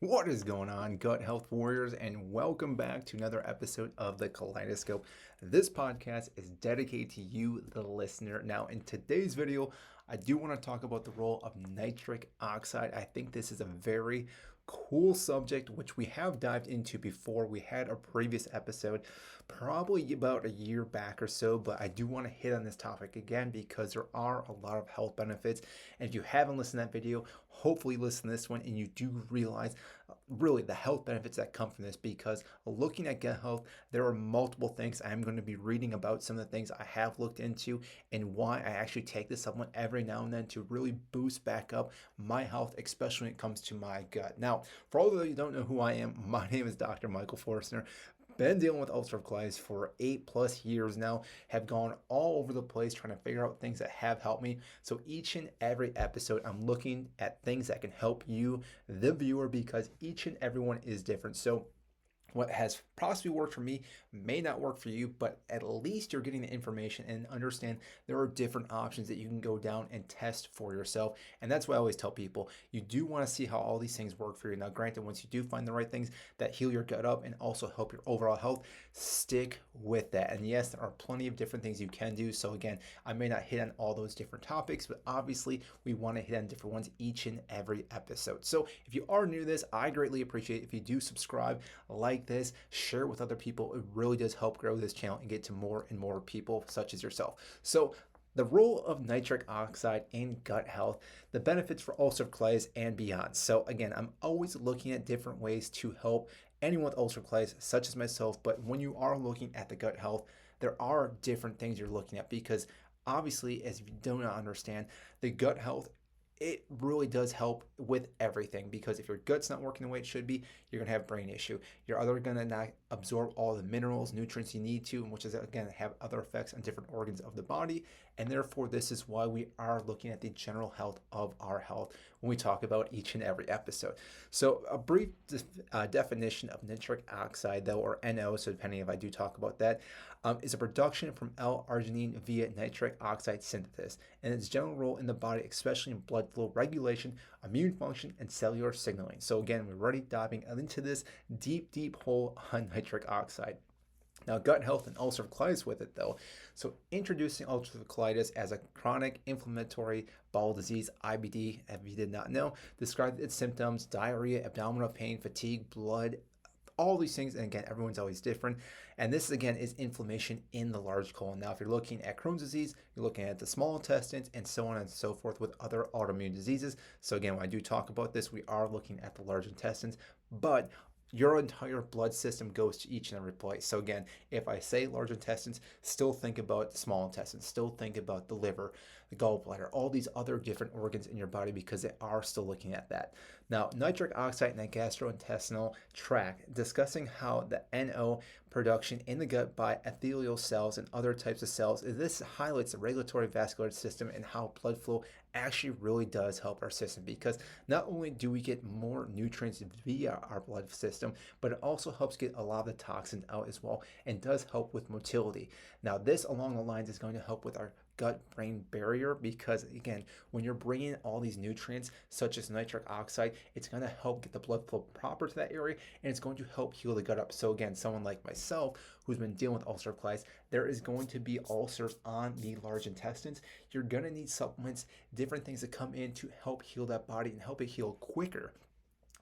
What is going on, gut health warriors, and welcome back to another episode of the Colitis Scope. This podcast is dedicated to you, the listener. Now, in today's video, I do want to talk about the role of nitric oxide. I think this is a very cool subject, which we have dived into before. We had a previous episode, probably about a year back or so, but I do want to hit on this topic again because there are a lot of health benefits. And if you haven't listened to that video, hopefully listen to this one and you do realize really the health benefits that come from this, because looking at gut health, there are multiple things. I'm going to be reading about some of the things I have looked into and why I actually take this supplement every now and then to really boost back up my health, especially when it comes to my gut. Now, for all of you who don't know who I am, my name is Dr. Michael Forstner. Been dealing with ulcerative colitis for 8+ years now, have gone all over the place trying to figure out things that have helped me. So each and every episode, I'm looking at things that can help you, the viewer, because each and every one is different. So what has possibly worked for me may not work for you, but at least you're getting the information and understand there are different options that you can go down and test for yourself. And that's why I always tell people, you do want to see how all these things work for you. Now, granted, once you do find the right things that heal your gut up and also help your overall health, stick with that. And yes, there are plenty of different things you can do. So again, I may not hit on all those different topics, but obviously we want to hit on different ones each and every episode. So if you are new to this, I greatly appreciate it if you do subscribe, like this, share it with other people. It really does help grow this channel and get to more and more people such as yourself. So the role of nitric oxide in gut health, the benefits for ulcerative colitis and beyond. So again, I'm always looking at different ways to help anyone with ulcerative colitis such as myself. But when you are looking at the gut health, there are different things you're looking at, because obviously, as you do not understand, the gut health, it really does help with everything, because if your gut's not working the way it should be, you're going to have a brain issue. You're either going to not absorb all the minerals, nutrients you need to, which is again have other effects on different organs of the body. And therefore, this is why we are looking at the general health of our health when we talk about each and every episode. So a brief definition of nitric oxide, though, or NO, so depending if I do talk about that, is a production from L-arginine via nitric oxide synthesis, and its general role in the body, especially in blood flow regulation, immune function, and cellular signaling. So again, we're already diving into this deep hole on nitric oxide. Now, gut health and ulcerative colitis with it, though. So introducing ulcerative colitis as a chronic inflammatory bowel disease, IBD, if you did not know, described its symptoms: diarrhea, abdominal pain, fatigue, blood, all these things. And again, everyone's always different. And this again is inflammation in the large colon. Now, if you're looking at Crohn's disease, you're looking at the small intestines and so on and so forth with other autoimmune diseases. So again, when I do talk about this, we are looking at the large intestines, but your entire blood system goes to each and every place. So again, if I say large intestines, still think about the small intestines, still think about the liver, the gallbladder, all these other different organs in your body, because they are still looking at that. Now, nitric oxide in the gastrointestinal tract, discussing how the NO production in the gut by epithelial cells and other types of cells. This highlights the regulatory vascular system and how blood flow actually really does help our system, because not only do we get more nutrients via our blood system, but it also helps get a lot of the toxins out as well, and does help with motility. Now, this along the lines is going to help with our gut-brain barrier, because again, when you're bringing all these nutrients such as nitric oxide, it's going to help get the blood flow proper to that area, and it's going to help heal the gut up. So again, someone like myself who's been dealing with ulcerative colitis, there is going to be ulcers on the large intestines. You're going to need supplements, different things that come in to help heal that body and help it heal quicker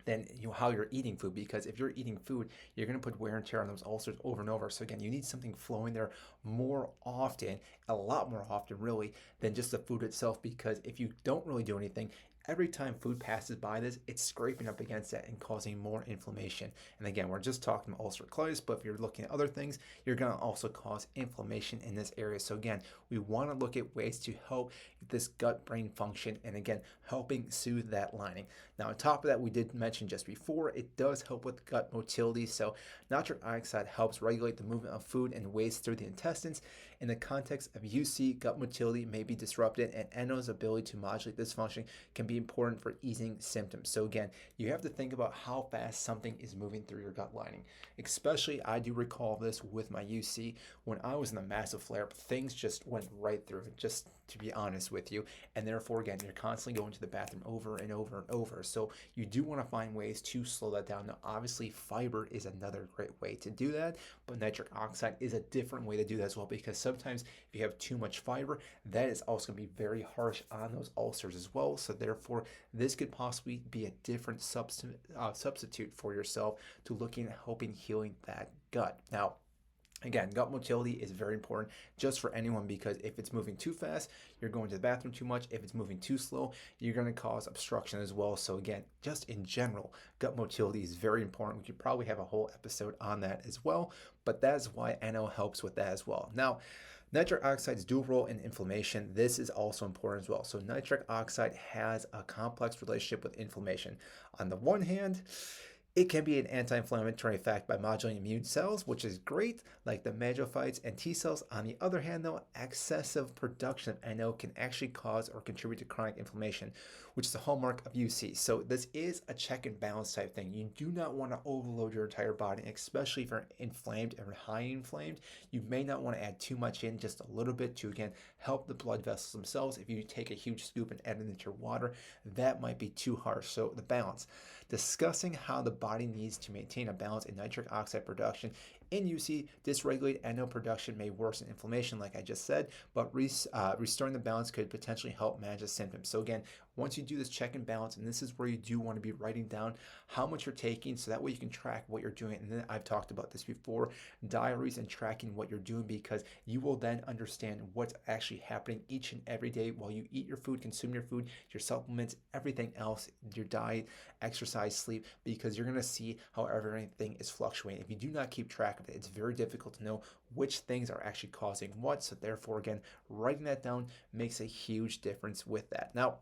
than how you're eating food, because if you're eating food, you're going to put wear and tear on those ulcers over and over. So again, you need something flowing there more often, a lot more often really, than just the food itself, because if you don't really do anything, every time food passes by this, it's scraping up against that and causing more inflammation. And again, we're just talking about ulcerative colitis, but if you're looking at other things, you're going to also cause inflammation in this area. So again, we want to look at ways to help this gut-brain function, and again, helping soothe that lining. Now, on top of that, we did mention just before, it does help with gut motility. So nitric oxide helps regulate the movement of food and waste through the intestines. In the context of UC, gut motility may be disrupted, and NO's ability to modulate this function can be be important for easing symptoms. So again, you have to think about how fast something is moving through your gut lining. Especially, I do recall this with my UC. When I was in a massive flare-up, things just went right through, just to be honest with you. And therefore, again, you're constantly going to the bathroom over and over and over. So you do want to find ways to slow that down. Now, obviously, fiber is another great way to do that, but nitric oxide is a different way to do that as well, because sometimes if you have too much fiber, that is also going to be very harsh on those ulcers as well. So therefore, this could possibly be a different substitute for yourself to looking at helping healing that gut. Now, again, gut motility is very important just for anyone, because if it's moving too fast, you're going to the bathroom too much. If it's moving too slow, you're going to cause obstruction as well. So again, just in general, gut motility is very important. We could probably have a whole episode on that as well, but that's why NO helps with that as well. Now, nitric oxide's dual role in inflammation, this is also important as well. So nitric oxide has a complex relationship with inflammation. On the one hand, it can be an anti-inflammatory effect by modulating immune cells, which is great, like the macrophages and T cells. On the other hand, though, excessive production of NO can actually cause or contribute to chronic inflammation, which is a hallmark of UC. So this is a check and balance type thing. You do not want to overload your entire body, especially if you're inflamed or high inflamed. You may not want to add too much in, just a little bit to, again, help the blood vessels themselves. If you take a huge scoop and add it into your water, that might be too harsh. So the balance. Discussing how the body needs to maintain a balance in nitric oxide production. In UC, dysregulated NO production may worsen inflammation, like I just said, but restoring the balance could potentially help manage the symptoms. So again, once you do this check and balance, and this is where you do want to be writing down how much you're taking, so that way you can track what you're doing. And then I've talked about this before, diaries and tracking what you're doing, because you will then understand what's actually happening each and every day while you eat your food, consume your food, your supplements, everything else, your diet, exercise, sleep, because you're going to see how everything is fluctuating. If you do not keep track of it, it's very difficult to know which things are actually causing what. So therefore, again, writing that down makes a huge difference with that. Now,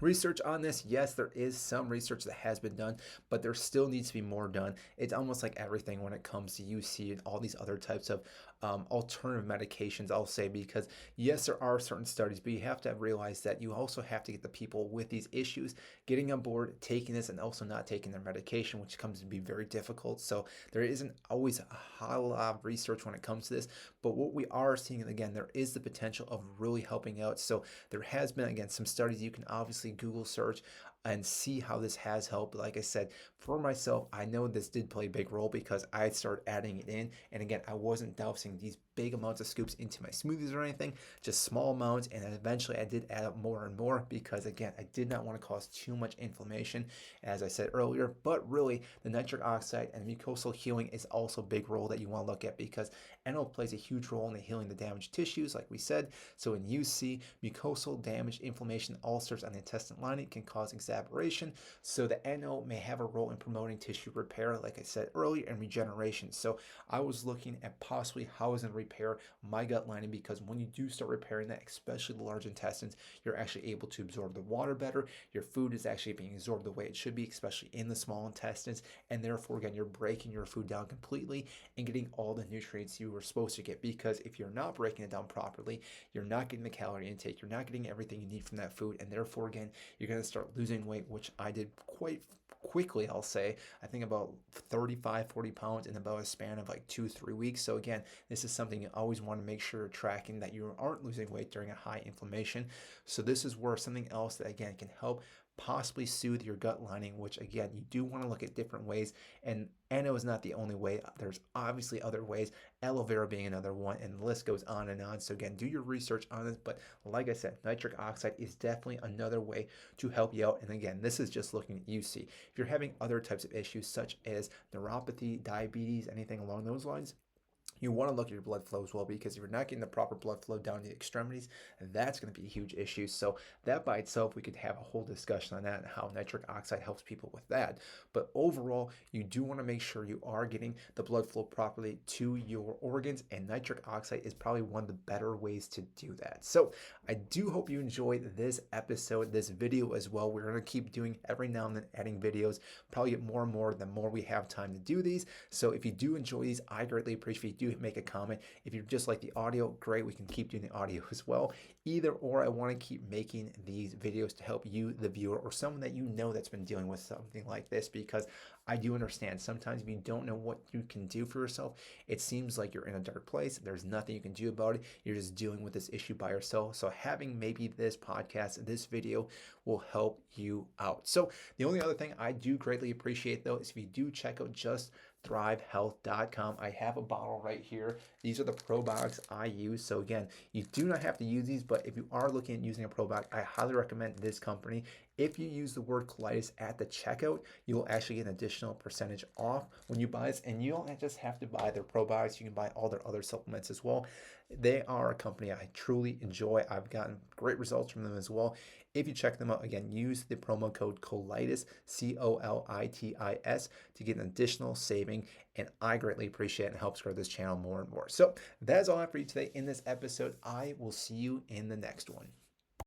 research on this, yes, there is some research that has been done, but there still needs to be more done. It's almost like everything when it comes to UC and all these other types of alternative medications, I'll say, because yes, there are certain studies, but you have to realize that you also have to get the people with these issues getting on board, taking this, and also not taking their medication, which comes to be very difficult. So there isn't always a whole lot of research when it comes to this, but what we are seeing, again, there is the potential of really helping out. So there has been, again, some studies you can obviously Google search and see how this has helped. Like I said, for myself, I know this did play a big role because I started adding it in. And again, I wasn't dousing these big amounts of scoops into my smoothies or anything, just small amounts. And then eventually I did add up more and more because, again, I did not want to cause too much inflammation, as I said earlier. But really, the nitric oxide and mucosal healing is also a big role that you want to look at, because NO plays a huge role in the healing the damaged tissues, like we said. So in UC, mucosal damage, inflammation, ulcers on the intestine lining can cause exacerbation. So the NO may have a role in promoting tissue repair, like I said earlier, and regeneration. So I was looking at possibly how I was going to repair my gut lining, because when you do start repairing that, especially the large intestines, you're actually able to absorb the water better. Your food is actually being absorbed the way it should be, especially in the small intestines, and therefore, again, you're breaking your food down completely and getting all the nutrients you were supposed to get. Because if you're not breaking it down properly, you're not getting the calorie intake, you're not getting everything you need from that food, and therefore, again, you're going to start losing weight, which I did quite quickly, I'll say. I think about 35, 40 pounds in about a span of like 2-3 weeks. So again, this is something you always want to make sure you're tracking, that you aren't losing weight during a high inflammation. So this is where something else that, again, can help possibly soothe your gut lining, which, again, you do want to look at different ways. And NO is not the only way. There's obviously other ways, aloe vera being another one, and the list goes on and on. So again, do your research on this. But like I said, nitric oxide is definitely another way to help you out. And again, this is just looking at UC. If you're having other types of issues such as neuropathy, diabetes, anything along those lines, you want to look at your blood flow as well, because if you're not getting the proper blood flow down the extremities, that's going to be a huge issue. So that by itself, we could have a whole discussion on that and how nitric oxide helps people with that. But overall, you do want to make sure you are getting the blood flow properly to your organs, and nitric oxide is probably one of the better ways to do that. So I do hope you enjoyed this episode, this video as well. We're going to keep doing every now and then adding videos, probably get more and more the more we have time to do these. So if you do enjoy these, I greatly appreciate if you do make a comment. If you just like the audio, great, we can keep doing the audio as well. Either or, I want to keep making these videos to help you, the viewer, or someone that you know that's been dealing with something like this, because I do understand sometimes if you don't know what you can do for yourself, it seems like you're in a dark place. There's nothing you can do about it. You're just dealing with this issue by yourself. So having maybe this podcast, this video will help you out. So the only other thing I do greatly appreciate though is if you do check out justthrivehealth.com. I have a bottle right here. These are the probiotics I use. So again, you do not have to use these, but if you are looking at using a probiotic, I highly recommend this company. If you use the word colitis at the checkout, you will actually get an additional percentage off when you buy this. And you don't just have to buy their probiotics, you can buy all their other supplements as well. They are a company I truly enjoy. I've gotten great results from them as well. If you check them out, again, use the promo code COLITIS, COLITIS, to get an additional saving. And I greatly appreciate it and helps grow this channel more and more. So that's all I have for you today in this episode. I will see you in the next one.